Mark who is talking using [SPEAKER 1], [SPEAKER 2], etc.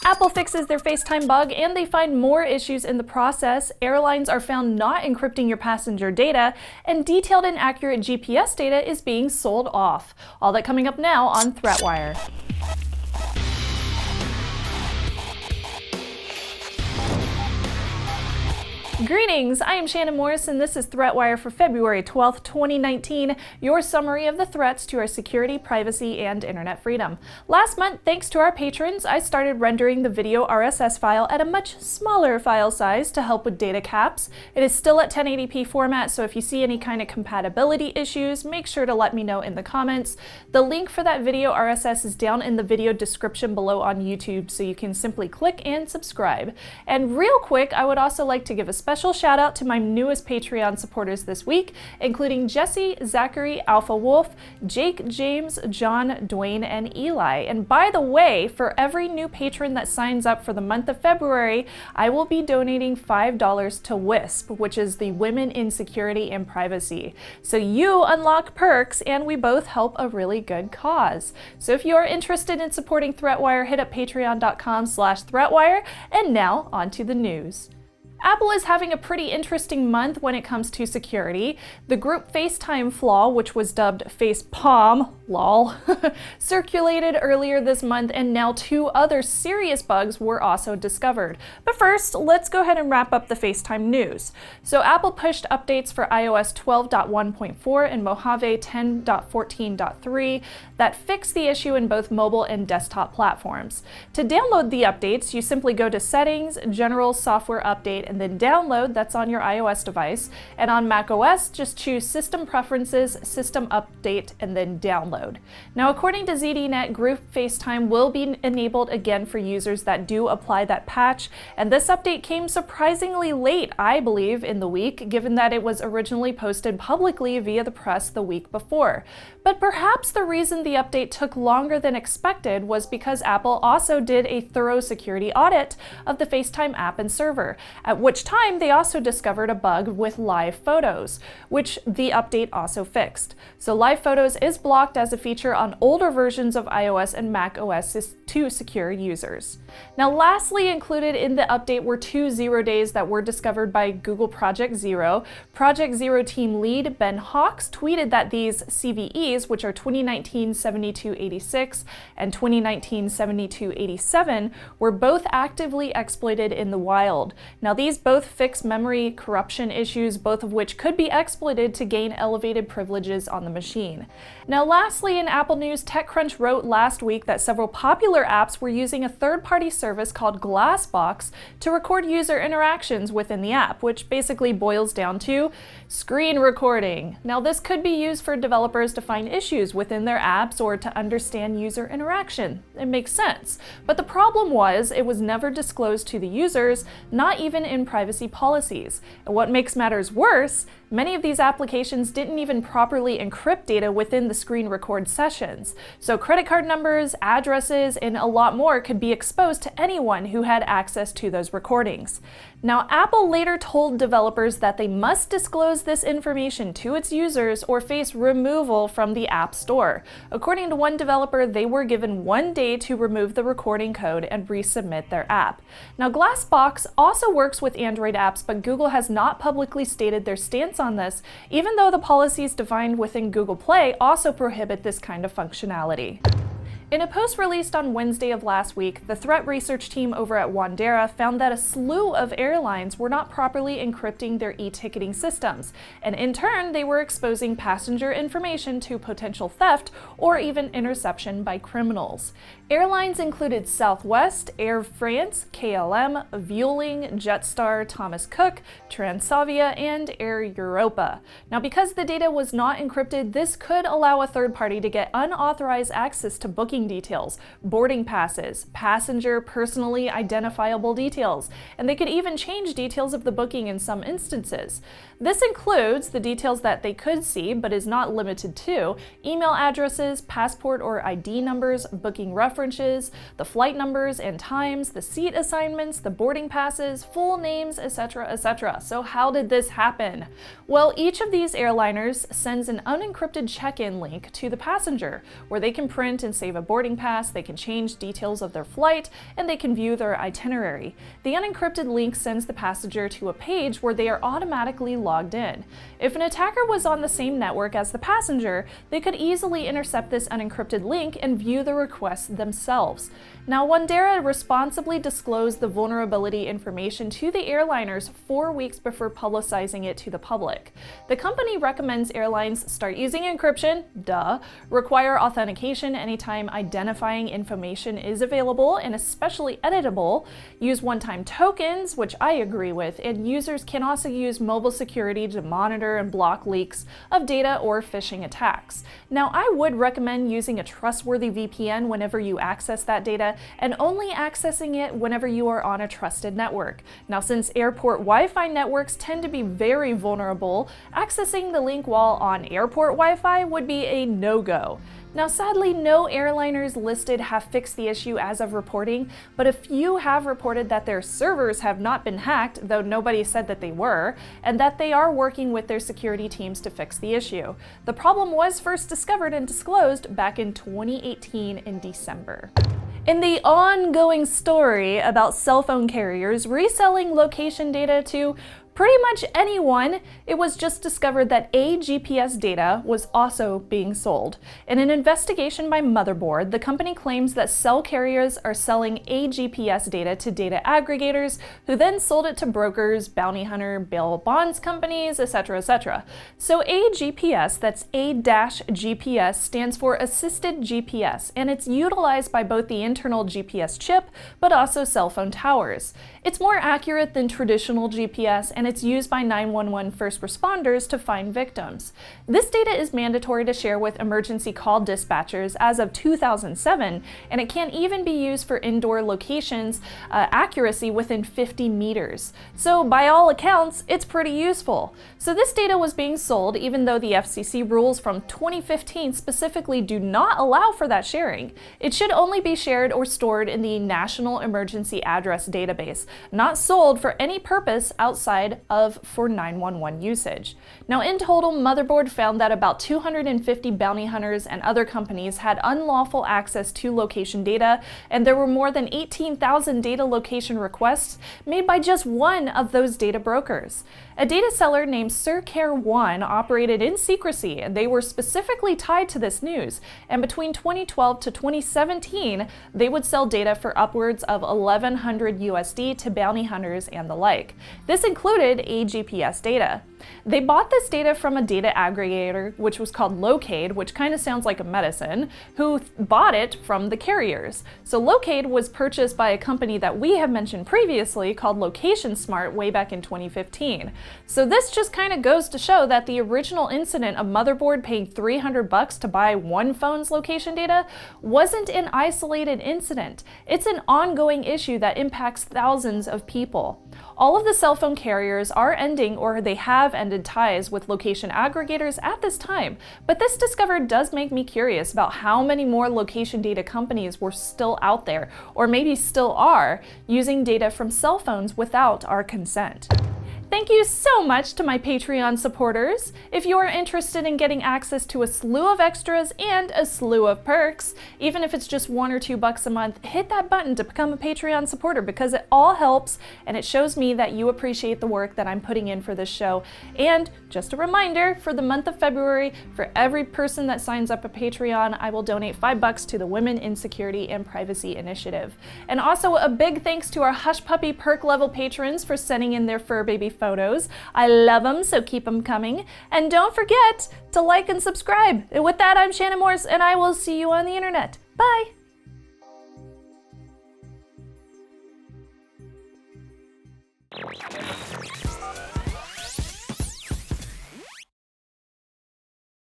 [SPEAKER 1] Apple fixes their FaceTime bug and they find more issues in the process. Airlines are found not encrypting your passenger data, and detailed and accurate GPS data is being sold off. All that coming up now on ThreatWire. Greetings, I am Shannon Morris and this is ThreatWire for February 12th, 2019, your summary of the threats to our security, privacy, and internet freedom. Last month, thanks to our patrons, I started rendering the video RSS file at a much smaller file size to help with data caps. It is still at 1080p format, so if you see any kind of compatibility issues, make sure to let me know in the comments. The link for that video RSS is down in the video description below on YouTube, so you can simply click and subscribe. And real quick, I would also like to give a special shout out to my newest Patreon supporters this week, including Jesse, Zachary, Alpha Wolf, Jake, James, John, Dwayne, and Eli. And by the way, for every new patron that signs up for the month of February, I will be donating $5 to WISP, which is the Women in Security and Privacy. So you unlock perks and we both help a really good cause. So if you are interested in supporting ThreatWire, hit up patreon.com/ThreatWire. And now on to the news. Apple is having a pretty interesting month when it comes to security. The group FaceTime flaw, which was dubbed FacePalm, lol, circulated earlier this month, and now two other serious bugs were also discovered. But first, let's go ahead and wrap up the FaceTime news. So Apple pushed updates for iOS 12.1.4 and Mojave 10.14.3 that fix the issue in both mobile and desktop platforms. To download the updates, you simply go to Settings, General Software Update, and then Download. That's on your iOS device. And on macOS, just choose System Preferences, System Update, and then Download. Now, according to ZDNet, Group FaceTime will be enabled again for users that do apply that patch, and this update came surprisingly late, I believe, in the week, given that it was originally posted publicly via the press the week before. But perhaps the reason the update took longer than expected was because Apple also did a thorough security audit of the FaceTime app and server, at which time they also discovered a bug with live photos, which the update also fixed. So live photos is blocked as a feature on older versions of iOS and macOS to secure users. Now, lastly included in the update were two zero days that were discovered by Google Project Zero. Project Zero team lead Ben Hawks tweeted that these CVEs, which are 2019-7286 and 2019-7287, were both actively exploited in the wild. Now, these both fix memory corruption issues, both of which could be exploited to gain elevated privileges on the machine. Now, lastly, in Apple news, TechCrunch wrote last week that several popular apps were using a third-party service called Glassbox to record user interactions within the app, which basically boils down to screen recording. Now, this could be used for developers to find issues within their apps or to understand user interaction. It makes sense. But the problem was it was never disclosed to the users, not even in privacy policies. And what makes matters worse, many of these applications didn't even properly encrypt data within the screen record sessions. So credit card numbers, addresses, and a lot more could be exposed to anyone who had access to those recordings. Now, Apple later told developers that they must disclose this information to its users or face removal from the App Store. According to one developer, they were given 1 day to remove the recording code and resubmit their app. Now, Glassbox also works with Android apps, but Google has not publicly stated their stance on this, even though the policies defined within Google Play also prohibit this kind of functionality. In a post released on Wednesday of last week, the threat research team over at Wandera found that a slew of airlines were not properly encrypting their e-ticketing systems, and in turn, they were exposing passenger information to potential theft or even interception by criminals. Airlines included Southwest, Air France, KLM, Vueling, Jetstar, Thomas Cook, Transavia, and Air Europa. Now, because the data was not encrypted, this could allow a third party to get unauthorized access to booking details, boarding passes, passenger personally identifiable details, and they could even change details of the booking in some instances. This includes the details that they could see, but is not limited to, email addresses, passport or ID numbers, booking references, the flight numbers and times, the seat assignments, the boarding passes, full names, etc., etc. So how did this happen? Well, each of these airliners sends an unencrypted check-in link to the passenger, where they can print and save a boarding pass, they can change details of their flight, and they can view their itinerary. The unencrypted link sends the passenger to a page where they are automatically logged in. If an attacker was on the same network as the passenger, they could easily intercept this unencrypted link and view the request themselves. Now, Wandera responsibly disclosed the vulnerability information to the airliners 4 weeks before publicizing it to the public. The company recommends airlines start using encryption, require authentication anytime identifying information is available and especially editable, use one-time tokens, which I agree with, and users can also use mobile security to monitor and block leaks of data or phishing attacks. Now, I would recommend using a trustworthy VPN whenever you access that data, and only accessing it whenever you are on a trusted network. Now, since airport Wi-Fi networks tend to be very vulnerable, accessing the link while on airport Wi-Fi would be a no-go. Now, sadly, no airliners listed have fixed the issue as of reporting, but a few have reported that their servers have not been hacked, though nobody said that they were, and that they are working with their security teams to fix the issue. The problem was first discovered and disclosed back in 2018 in December. In the ongoing story about cell phone carriers reselling location data to pretty much anyone, it was just discovered that GPS data was also being sold. In an investigation by Motherboard, the company claims that cell carriers are selling GPS data to data aggregators, who then sold it to brokers, bounty hunter, bail bonds companies, etc., etc. So GPS, that's A-GPS, stands for Assisted GPS, and it's utilized by both the internal GPS chip, but also cell phone towers. It's more accurate than traditional GPS, and it's used by 911 first responders to find victims. This data is mandatory to share with emergency call dispatchers as of 2007, and it can even be used for indoor locations accuracy within 50 meters. So by all accounts, it's pretty useful. So this data was being sold even though the FCC rules from 2015 specifically do not allow for that sharing. It should only be shared or stored in the National Emergency Address Database, not sold for any purpose outside of for 911 usage. Now, in total, Motherboard found that about 250 bounty hunters and other companies had unlawful access to location data, and there were more than 18,000 data location requests made by just one of those data brokers. A data seller named SirCare1 operated in secrecy, and they were specifically tied to this news, and between 2012 to 2017, they would sell data for upwards of $1,100 USD to bounty hunters and the like. This included GPS data. They bought this data from a data aggregator, which was called Locade, which kind of sounds like a medicine, who bought it from the carriers. So Locade was purchased by a company that we have mentioned previously called Location Smart way back in 2015. So this just kind of goes to show that the original incident of Motherboard paying $300 to buy one phone's location data wasn't an isolated incident. It's an ongoing issue that impacts thousands of people. All of the cell phone carriers are ending or they have ended ties with location aggregators at this time, but this discovery does make me curious about how many more location data companies were still out there, or maybe still are, using data from cell phones without our consent. Thank you so much to my Patreon supporters. If you are interested in getting access to a slew of extras and a slew of perks, even if it's just $1 or $2 a month, hit that button to become a Patreon supporter because it all helps and it shows me that you appreciate the work that I'm putting in for this show. And just a reminder, for the month of February, for every person that signs up a Patreon, I will donate $5 to the Women in Security and Privacy Initiative. And also a big thanks to our Hush Puppy perk level patrons for sending in their fur baby photos. I love them, so keep them coming. And don't forget to like and subscribe. And with that, I'm Shannon Morse, and I will see you on the internet. Bye!